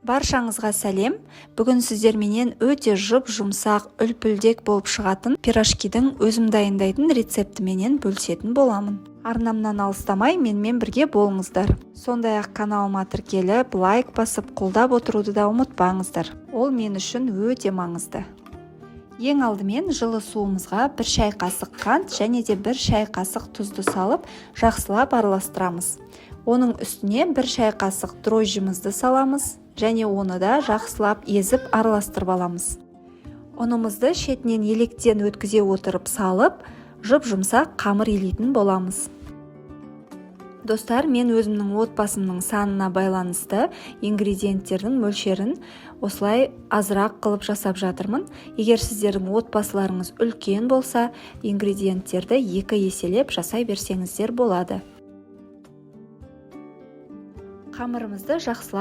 Баршаңызға сәлем. Бүгін сіздерменен өте жұп-жұмсақ, үлпілдек болып шығатын пирожкидің өзім дайындайтын рецептіменен бөлісетін боламын. Арнамнан алыстамай менімен бірге болыңыздар. Сондай-ақ каналыма тіркеліп, лайк басып, қолдап отыруды да ұмытпаңыздар. Ол мен үшін өте маңызды. Ең алдымен жылы суымызға 1 шай қасық қант және де 1 шай қасық тұзды салып, жақсылап араластырамыз. Оның үстіне 1 шай қасық дрожжимызды саламыз және оны да жақсылап езіп араластырып аламыз. Ұнымызды шетінен електен өткізе отырып салып, жұп-жұмсақ қамыр илейтін боламыз. Достар, мен өзімнің отбасымның санына байланысты ингредиенттердің мөлшерін осылай азырақ қылып жасап жатырмын. Егер сіздердің отбасыларыңыз үлкен болса, ингредиенттерді 2 еселеп жасай берсеңіздер болады. Қамырымызды жақсылап